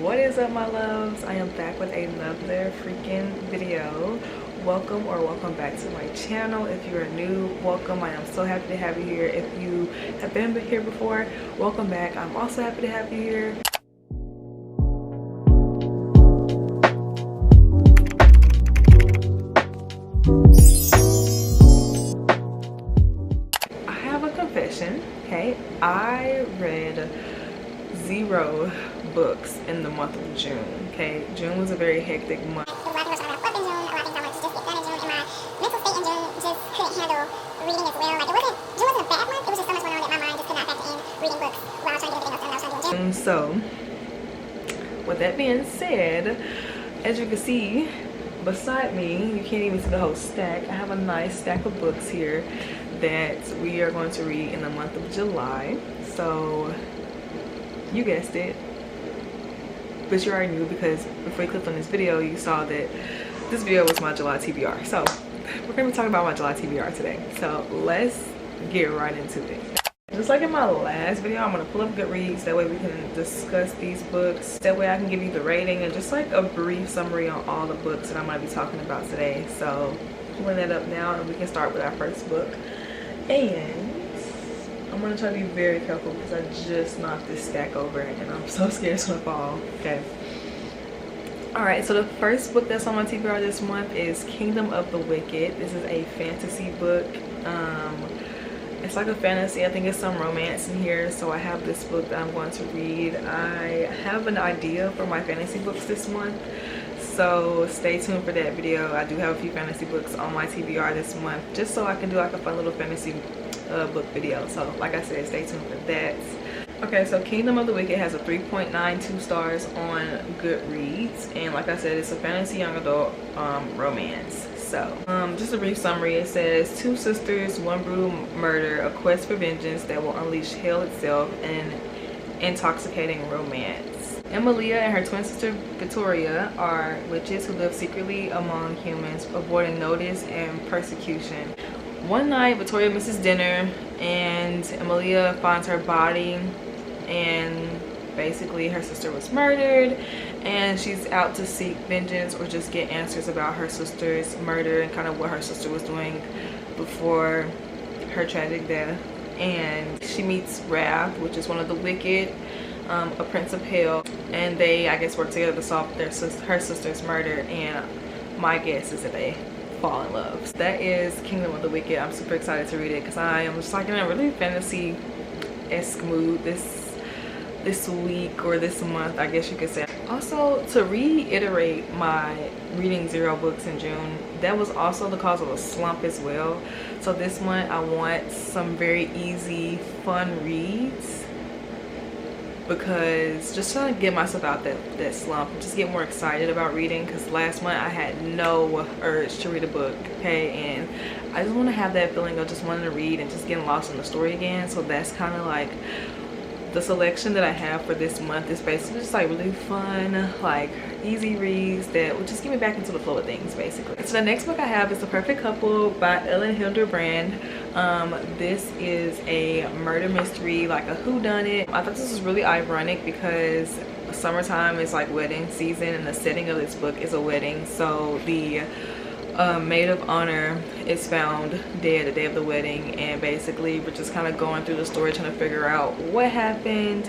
What is up, my loves? I am back with another freaking video. Welcome back to my channel. If you are new, welcome. I am so happy to have you here. If you have been here before, welcome back. I'm also happy to have you here. I have a confession. Okay, I read 0 books in the month of June. Okay, June was a very hectic month. So, with that being said, as you can see beside me, you can't even see the whole stack. I have a nice stack of books here that we are going to read in the month of July. So, you guessed it, but you already knew because before you clicked on this video, you saw that this video was my July TBR. So, we're going to be talking about my July TBR today. So, let's get right into it. Just like in my last video, I'm going to pull up Goodreads. That way we can discuss these books. That way I can give you the rating and just like a brief summary on all the books that I'm going to be talking about today. So pulling that up now and we can start with our first book. And I'm going to try to be very careful because I just knocked this stack over and I'm so scared it's going to fall. Okay. Alright, so the first book that's on my TBR this month is Kingdom of the Wicked. This is a fantasy book. It's like a fantasy. I think it's some romance in here. So I have this book that I'm going to read. I have an idea for my fantasy books this month, so stay tuned for that video. I do have a few fantasy books on my TBR this month, just so I can do like a fun little fantasy book video. So like I said, stay tuned for that. Okay, so Kingdom of the Wicked has a 3.92 stars on Goodreads, and like I said, it's a fantasy young adult romance. So, just a brief summary. It says, 2 sisters, 1 brutal murder, a quest for vengeance that will unleash hell itself, and intoxicating romance. Emilia and her twin sister Victoria are witches who live secretly among humans, avoiding notice and persecution. One night, Victoria misses dinner, and Emilia finds her body, and basically her sister was murdered, and she's out to seek vengeance or just get answers about her sister's murder and kind of what her sister was doing before her tragic death. And she meets Wrath, which is one of the wicked, a prince of hell, and they, I guess, work together to solve her sister's murder, and my guess is that they fall in love. So that is Kingdom of the Wicked. I'm super excited to read it because I am just like in a really fantasy-esque mood this week or this month, I guess you could say. Also, to reiterate my reading 0 books in June, that was also the cause of a slump as well. So this month I want some very easy, fun reads, because just trying to get myself out that slump, just get more excited about reading, because last month I had no urge to read a book, okay, and I just want to have that feeling of just wanting to read and just getting lost in the story again. So that's kind of like the selection that I have for this month. Is basically just like really fun, like easy reads that will just get me back into the flow of things, basically. So the next book I have is The Perfect Couple by Ellen Hilderbrand. This is a murder mystery, like a whodunit. I thought this was really ironic because summertime is like wedding season, and the setting of this book is a wedding. So the maid of honor is found dead the day of the wedding, and basically we're just kind of going through the story trying to figure out what happened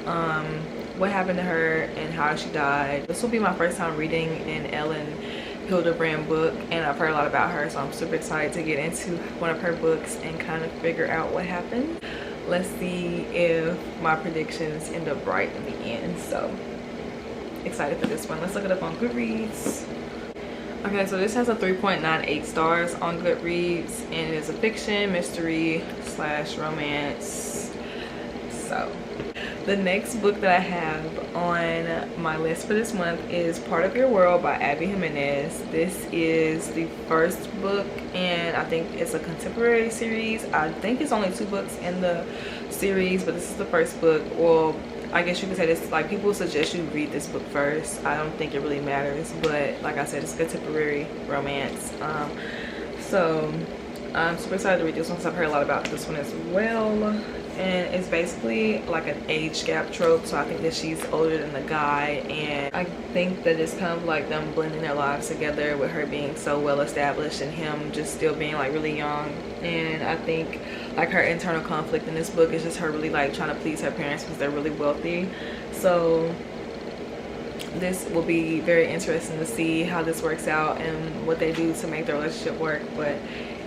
to her and how she died. This will be my first time reading an Ellen Hilderbrand book, and I've heard a lot about her, so I'm super excited to get into one of her books and kind of figure out what happened. Let's see if my predictions end up right in the end. So excited for this one. Let's look it up on Goodreads. Okay, so this has a 3.98 stars on Goodreads, and it is a fiction, mystery / romance. So the next book that I have on my list for this month is Part of Your World by Abby Jimenez. This is the first book, and I think it's a contemporary series. I think it's only 2 books in the series, but this is the first book. Well, I guess you could say this, like, people suggest you read this book first. I don't think it really matters, but like I said, it's contemporary romance. So I'm super excited to read this one because I've heard a lot about this one as well. and it's basically like an age gap trope. So I think that she's older than the guy, and I think that it's kind of like them blending their lives together with her being so well established and him just still being like really young. And I think like her internal conflict in this book is just her really like trying to please her parents because they're really wealthy. So this will be very interesting to see how this works out and what they do to make the relationship work. But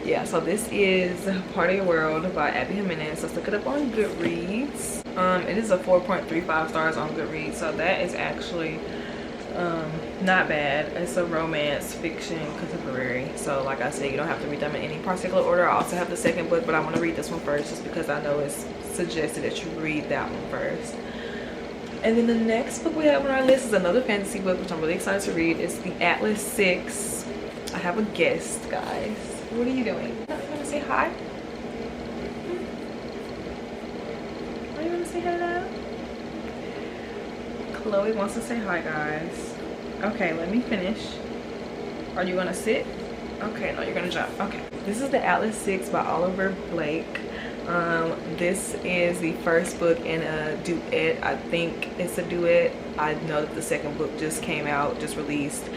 yeah, so this is Part of Your World by Abby Jimenez. Let's look it up on Goodreads. It is a 4.35 stars on Goodreads, so that is actually not bad. It's a romance fiction contemporary, so like I said, you don't have to read them in any particular order. I also have the second book, but I want to read this one first just because I know it's suggested that you read that one first. And then the next book we have on our list is another fantasy book, which I'm really excited to read. It's the Atlas 6. I have a guest, guys. What are you doing? You want to say hi? Are you going to say hello? Chloe wants to say hi, guys. Okay, let me finish. Are you going to sit? Okay, no, you're going to jump. Okay. This is the Atlas 6 by Oliver Blake. This is the first book in a duet. I think it's a duet. I know that the second book just came out, just released,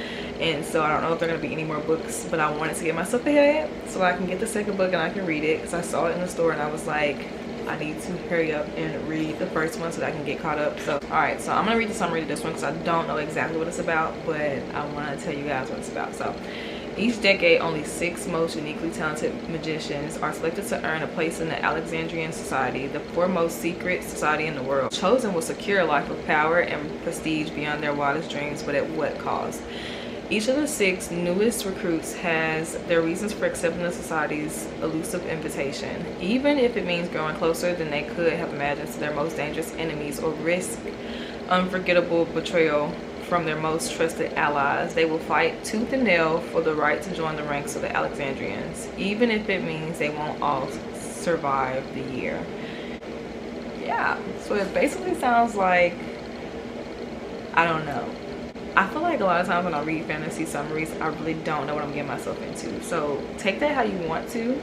and so I don't know if there are going to be any more books, but I wanted to get myself ahead so I can get the second book and I can read it, because I saw it in the store and I was like, I need to hurry up and read the first one so that I can get caught up. So alright, so I'm going to read the summary of this one because I don't know exactly what it's about, but I want to tell you guys what it's about. So each decade, only 6 most uniquely talented magicians are selected to earn a place in the Alexandrian Society, the foremost secret society in the world. Chosen will secure a life of power and prestige beyond their wildest dreams, but at what cost? Each of the 6 newest recruits has their reasons for accepting the society's elusive invitation, even if it means growing closer than they could have imagined to their most dangerous enemies or risk unforgettable betrayal from their most trusted allies. They will fight tooth and nail for the right to join the ranks of the Alexandrians, even if it means they won't all survive the year. Yeah, so it basically sounds like, I don't know. I feel like a lot of times when I read fantasy summaries, I really don't know what I'm getting myself into. So take that how you want to,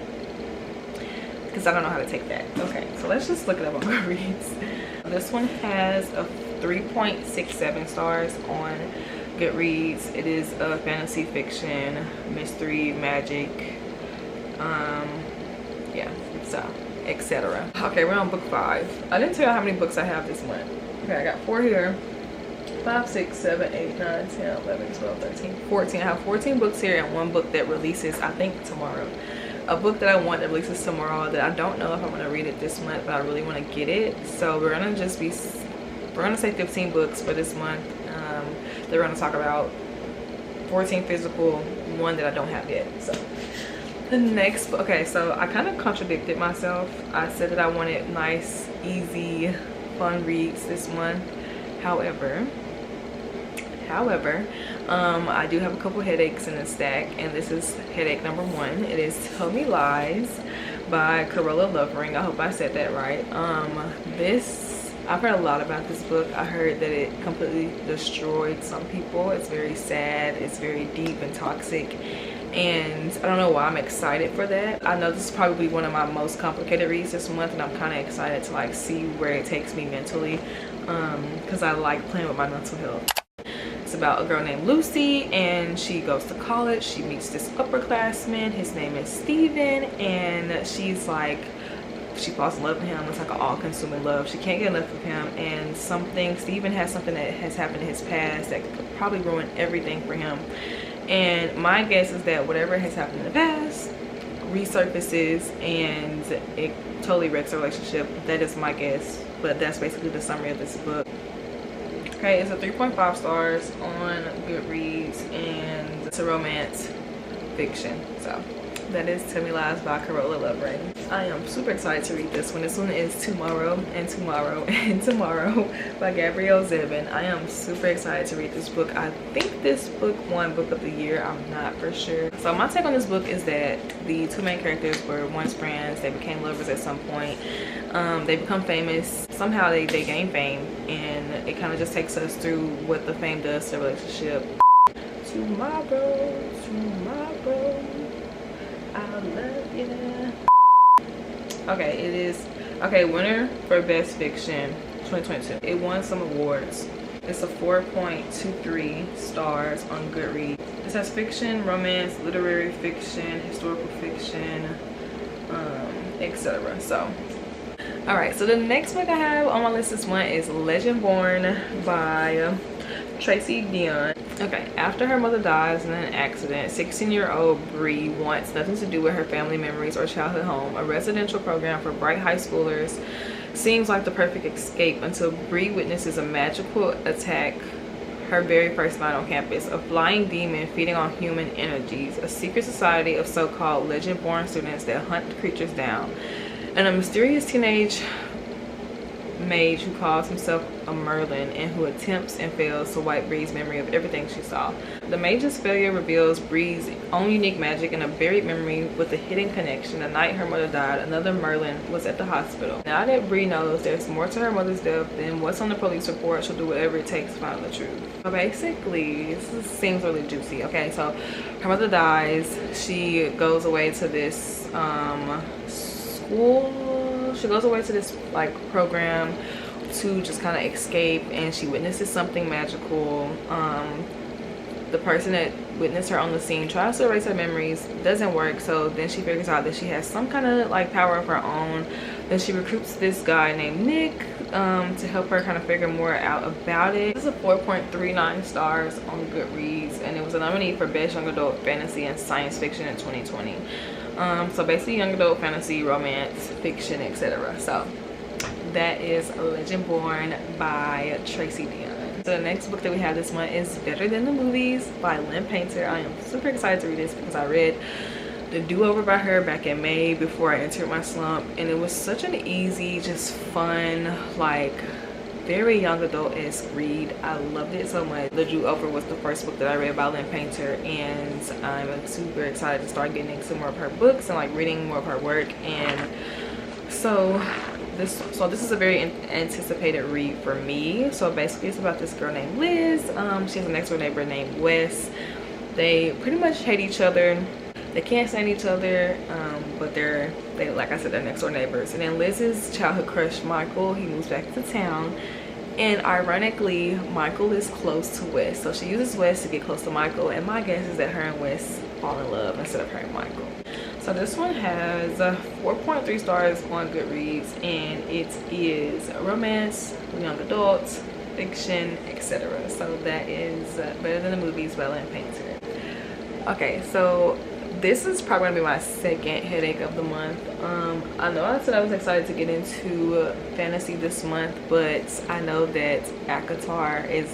because I don't know how to take that. Okay, so let's just look it up on Goodreads. This one has a 3.67 stars on Goodreads. It is a fantasy fiction, mystery, magic, yeah, so etc. Okay, we're on book 5. I didn't tell you how many books I have this month. Okay, I got 4 here. 5, 6, 7, 8, 9, 10, 11, 12, 13, 14. I have 14 books here and 1 book that releases, I think, tomorrow. A book that I want that releases tomorrow that I don't know if I'm going to read it this month, but I really want to get it. So we're going to say 15 books for this month. They're going to talk about 14 physical, 1 that I don't have yet. So the next, okay, so I kind of contradicted myself. I said that I wanted nice, easy, fun reads this month. However, I do have a couple headaches in the stack, and this is headache number 1. It is Tell Me Lies by Carola Lovering. I hope I said that right. I've heard a lot about this book. I heard that it completely destroyed some people. It's very sad, it's very deep and toxic, and I don't know why I'm excited for that. I know this is probably one of my most complicated reads this month, and I'm kind of excited to like see where it takes me mentally, because I like playing with my mental health. It's about a girl named Lucy, and she goes to college. She meets this upperclassman. His name is Steven, and she falls in love with him. It's like an all-consuming love. She can't get enough of him, and Steven has something that has happened in his past that could probably ruin everything for him. And my guess is that whatever has happened in the past resurfaces and it totally wrecks the relationship. That is my guess, but that's basically the summary of this book. Okay, it's a 3.5 stars on Goodreads, and it's a romance fiction. So that is Tell Me Lies by Carola Lovering. I am super excited to read this one. This one is Tomorrow and Tomorrow and Tomorrow by Gabrielle Zevin. I am super excited to read this book. I think this book won Book of the Year. I'm not for sure. So my take on this book is that the 2 main characters were once friends. They became lovers at some point. They become famous. Somehow they gain fame, and it kind of just takes us through what the fame does to the relationship. Tomorrow, I love you. Okay, it is Okay, winner for best fiction 2022. It won some awards. It's a 4.23 stars on Goodreads. It says fiction, romance, literary fiction, historical fiction, etc. So all right, so the next book I have on my list this month is Legend Born by Tracy Dion. Okay, after her mother dies in an accident, 16-year-old Bree wants nothing to do with her family memories or childhood home. A residential program for bright high schoolers seems like the perfect escape until Bree witnesses a magical attack her very first night on campus. A flying demon feeding on human energies, a secret society of so-called legend-born students that hunt creatures down, and a mysterious teenage mage who calls himself a Merlin and who attempts and fails to wipe Bree's memory of everything she saw. The mage's failure reveals Bree's own unique magic and a buried memory with a hidden connection. The night her mother died, another Merlin was at the hospital. Now that Bree knows there's more to her mother's death than what's on the police report, she'll do whatever it takes to find the truth. So basically, this seems really juicy. Okay, so her mother dies. She goes away to this school. She goes away to this like program to just kind of escape, and she witnesses something magical. The person that witnessed her on the scene tries to erase her memories, doesn't work, so then she figures out that she has some kind of like power of her own. Then she recruits this guy named Nick to help her kind of figure more out about it. This is a 4.39 stars on Goodreads, and it was a nominee for Best Young Adult Fantasy and Science Fiction in 2020. So basically young adult fantasy, romance, fiction, etc. So that is Legend Born by Tracy Dion. So the next book that we have this month is Better Than the Movies by Lynn Painter. I am super excited to read this because I read The Do-Over by her back in May before I entered my slump, and it was such an easy, just fun, like very young adult-esque read. I loved it so much. The Do-Over was the first book that I read by Lynn Painter, and I'm super excited to start getting some more of her books and like reading more of her work. And so this is a very anticipated read for me. So basically it's about this girl named Liz. She has a next door neighbor named Wes. They pretty much hate each other. They can't stand each other, but they like I said, they're next door neighbors. And then Liz's childhood crush Michael, he moves back to town, and ironically Michael is close to Wes, so she uses Wes to get close to Michael, and my guess is that her and Wes fall in love instead of her and Michael. So this one has 4.3 stars on Goodreads, and it is romance, young adults, fiction, etc. So that is Better Than the Movies by Lynn Painter. Okay, so this is probably gonna be my second headache of the month. I know I said I was excited to get into fantasy this month, but I know that ACOTAR is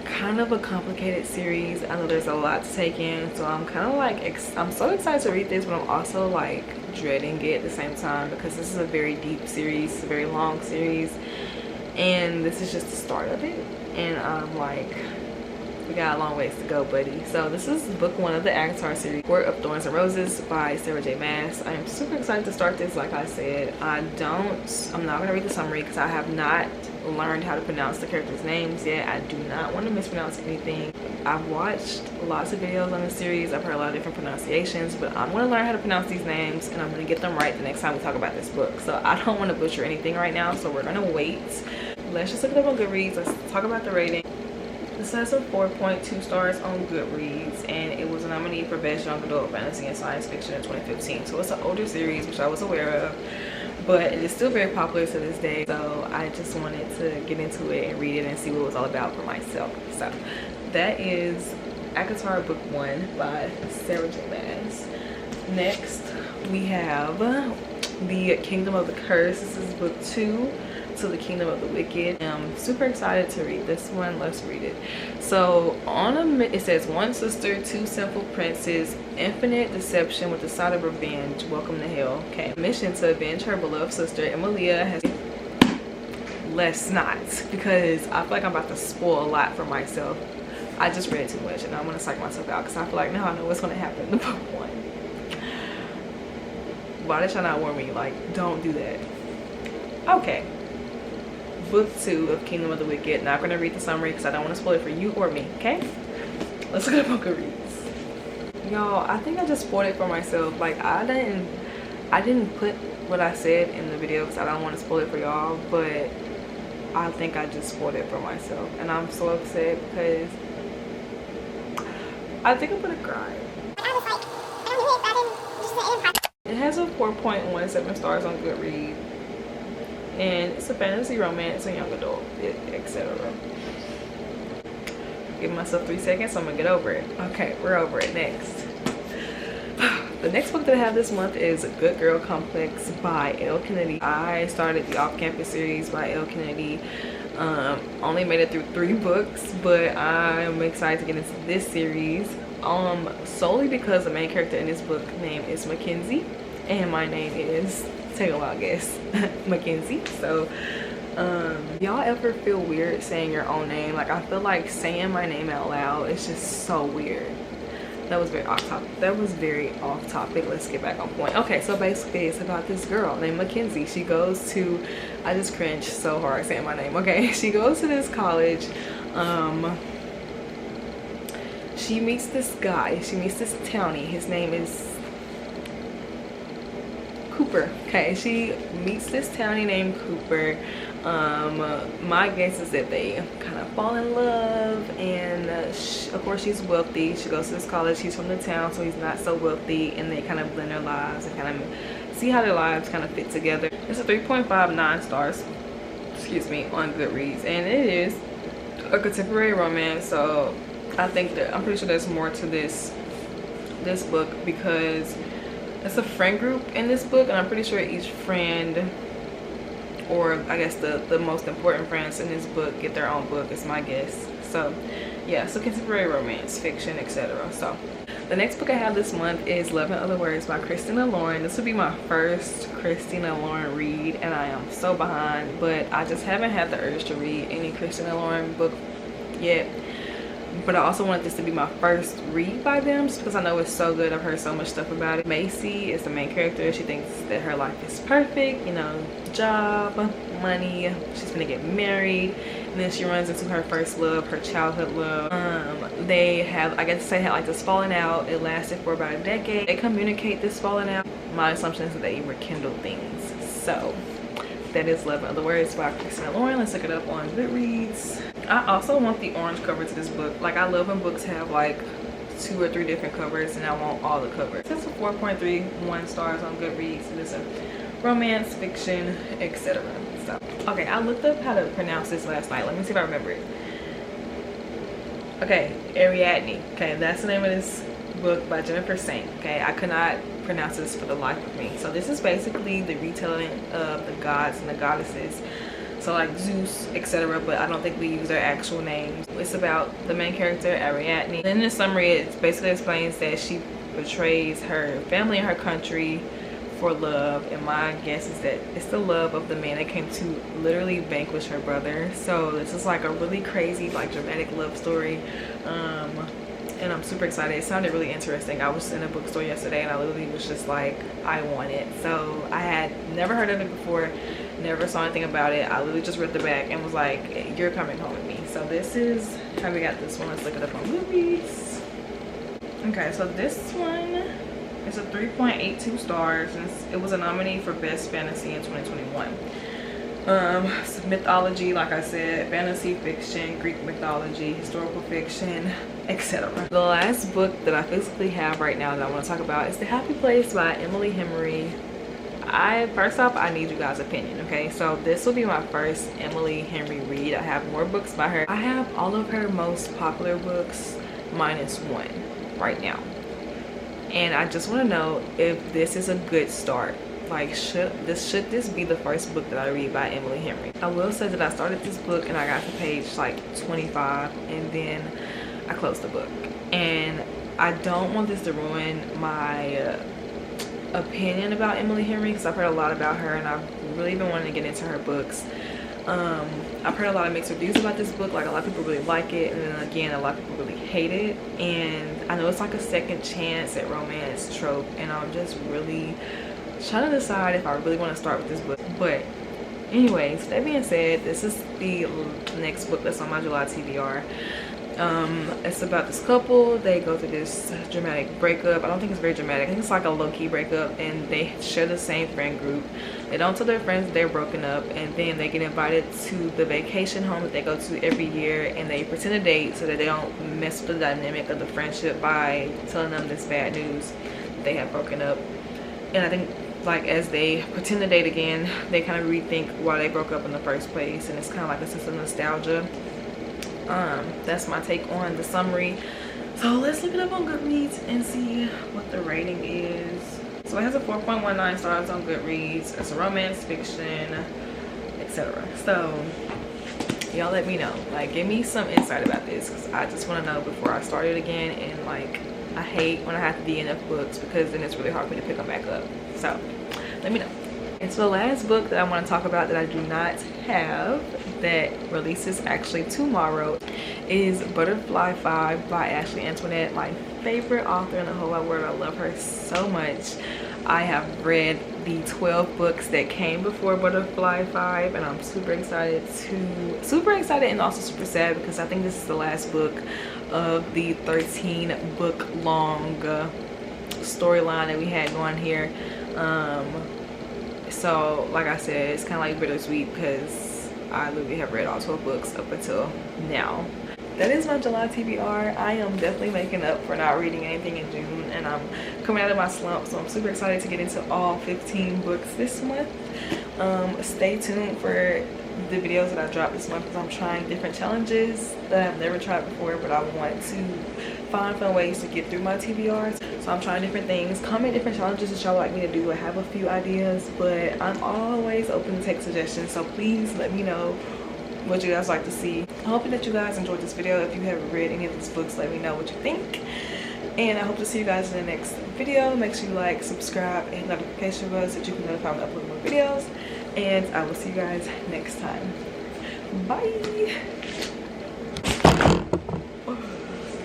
kind of a complicated series. I know there's a lot to take in, so I'm kind of like I'm so excited to read this, but I'm also like dreading it at the same time because this is a very deep series, a very long series, and this is just the start of it, and I'm like, we got a long ways to go, buddy. So this is book one of the ACOTAR series, Court of Thorns and Roses by Sarah J. Maas. I am super excited to start this. Like I said, I'm not gonna read the summary because I have not learned how to pronounce the characters' names yet. I do not want to mispronounce anything. I've watched lots of videos on the series. I've heard a lot of different pronunciations, but I'm going to learn how to pronounce these names, and I'm going to get them right the next time we talk about this book. So I don't want to butcher anything right now, so we're going to wait. Let's just look it up on Goodreads. Let's talk about the rating. This has a 4.2 stars on Goodreads, and it was a nominee for Best Young Adult Fantasy and Science Fiction in 2015. So it's an older series, which I was aware of, but it is still very popular to this day. So I just wanted to get into it and read it and see what it was all about for myself. So that is ACOTAR Book 1 by Sarah J. Maas. Next, we have The Kingdom of the Curse. This is book 2 to The Kingdom of the Wicked. I'm super excited to read this one. Let's read it. So it says, one sister, two sinful princes, infinite deception with the side of revenge, welcome to hell. Okay, mission to avenge her beloved sister Emilia has. Let's not, because I feel like I'm about to spoil a lot for myself. I just read too much and I'm gonna psych myself out because I feel like now I know what's gonna happen in the book 1. Why did y'all not warn me? Like, don't do that. Okay, book 2 of Kingdom of the Wicked. Not gonna read the summary because I don't want to spoil it for you or me. Okay, let's look at the book of reads. Y'all, I think I just spoiled it for myself. Like, I didn't put what I said in the video because I don't want to spoil it for y'all, but I think I just spoiled it for myself, and I'm so upset because I think I'm gonna cry. It has a 4.17 stars on Goodreads, and it's a fantasy romance and young adult, etc. Give myself 3 seconds, so I'm gonna get over it. Okay, we're over it. Next. The next book that I have this month is Good Girl Complex by Elle Kennedy. I started the Off-Campus series by Elle Kennedy. Only made it through 3 books, but I'm excited to get into this series. Solely because the main character in this book name is Mackenzie, and my name is, take a wild guess, Mackenzie. So y'all ever feel weird saying your own name? Like, I feel like saying my name out loud is just so weird. That was very off topic. Let's get back on point. Okay, so basically it's about this girl named Mackenzie. She goes to, I just cringed so hard saying my name. Okay, she goes to this college. She meets this guy. She meets this townie. His name is Cooper. Okay, she meets this townie named Cooper. My guess is that they kind of fall in love, and of course she's wealthy. She goes to this college. He's from the town, so he's not so wealthy, and they kind of blend their lives and kind of see how their lives kind of fit together. It's a 3.59 stars, excuse me, on Goodreads, and it is a contemporary romance. So I think that I'm pretty sure there's more to this book because it's a friend group in this book, and I'm pretty sure each friend, or I guess the most important friends in this book, get their own book, is my guess. So yeah, so contemporary romance, fiction, etc. So the next book I have this month is Love in Other Words by Christina Lauren. This will be my first Christina Lauren read, and I am so behind, but I just haven't had the urge to read any Christina Lauren book yet. But I also wanted this to be my first read by them just because I know it's so good. I've heard so much stuff about it. Macy is the main character. She thinks that her life is perfect, you know, job, money, she's gonna get married, and then she runs into her first love, her childhood love. They have, I guess, had like this falling out. It lasted for about a decade. They communicate this falling out. My assumption is that they rekindle things. So that is Love in Other Words by Christina Lauren. Let's look it up on Goodreads. I also want the orange cover to this book. Like, I love when books have like 2 or 3 different covers, and I want all the covers. It's a 4.31 stars on Goodreads, and it's a romance, fiction, etc. So okay, I looked up how to pronounce this last night. Let me see if I remember it. Okay, Ariadne. Okay, that's the name of this book by Jennifer Saint. Okay, I could not pronounce this for the life of me. So this is basically the retelling of the gods and the goddesses, so like Zeus, etc., but I don't think we use their actual names. It's about the main character, Ariadne. In the summary, it basically explains that she betrays her family and her country for love, and my guess is that it's the love of the man that came to literally vanquish her brother. So this is like a really crazy, like, dramatic love story, and I'm super excited. It sounded really interesting. I was in a bookstore yesterday, and I literally was just like, I want it. So I had never heard of it before, never saw anything about it. I literally just read the back and was like, you're coming home with me. So this is how we got this one. Let's look it up on Goodreads. Okay, so this one is a 3.82 stars, and it was a nominee for Best Fantasy in 2021. It's mythology, like I said, fantasy, fiction, Greek mythology, historical fiction, etc. The last book that I physically have right now that I want to talk about is The Happy Place by Emily Henry. First off, I need you guys' opinion, okay? So this will be my first Emily Henry read. I have more books by her. I have all of her most popular books minus one right now, and I just want to know if this is a good start. Like, should this be the first book that I read by Emily Henry? I will say that I started this book and I got to page like 25, and then I closed the book, and I don't want this to ruin my opinion about Emily Henry, because I've heard a lot about her and I've really been wanting to get into her books. I've heard a lot of mixed reviews about this book. Like, a lot of people really like it, and then again, a lot of people really hate it. And I know it's like a second chance at romance trope, and I'm just really trying to decide if I really want to start with this book. But anyways, that being said, this is the next book that's on my July TBR. It's about this couple. They go through this dramatic breakup. I don't think it's very dramatic. I think it's like a low-key breakup, and they share the same friend group. They don't tell their friends they're broken up, and then they get invited to the vacation home that they go to every year, and they pretend to date so that they don't mess with the dynamic of the friendship by telling them this bad news that they have broken up. And I think, like, as they pretend to date again, they kind of rethink why they broke up in the first place, and it's kind of like a sense of nostalgia. That's my take on the summary. So let's look it up on Goodreads and see what the rating is. So it has a 4.19 stars on Goodreads. It's a romance fiction, etc. So y'all let me know, like, give me some insight about this, because I just want to know before I start it again. And like, I hate when I have to DNF books, because then it's really hard for me to pick them back up. So let me know. And so the last book that I want to talk about that I do not have, that releases actually tomorrow, is Butterfly 5 by Ashley Antoinette, my favorite author in the whole wide world. I love her so much. I have read the 12 books that came before Butterfly 5, and I'm super excited and also super sad, because I think this is the last book of the 13 book long storyline that we had going here. So like I said, it's kind of like bittersweet, because I literally have read all 12 books up until now. That is my July TBR. I am definitely making up for not reading anything in June, and I'm coming out of my slump, so I'm super excited to get into all 15 books this month. Stay tuned for the videos that I drop this month, because I'm trying different challenges that I've never tried before, but I want to find fun ways to get through my TBRs. So I'm trying different things. Comment different challenges that y'all like me to do. I have a few ideas, but I'm always open to take suggestions, so please let me know what you guys like to see. I'm hoping that you guys enjoyed this video. If you haven't read any of these books, let me know what you think, and I hope to see you guys in the next video. Make sure you like, subscribe, and notification bell so that you can notify me when I upload more videos, and I will see you guys next time. Bye.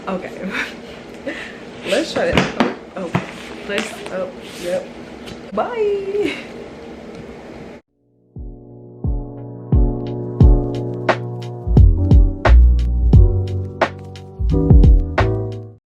Okay. Let's try it. Oh, yep. Bye.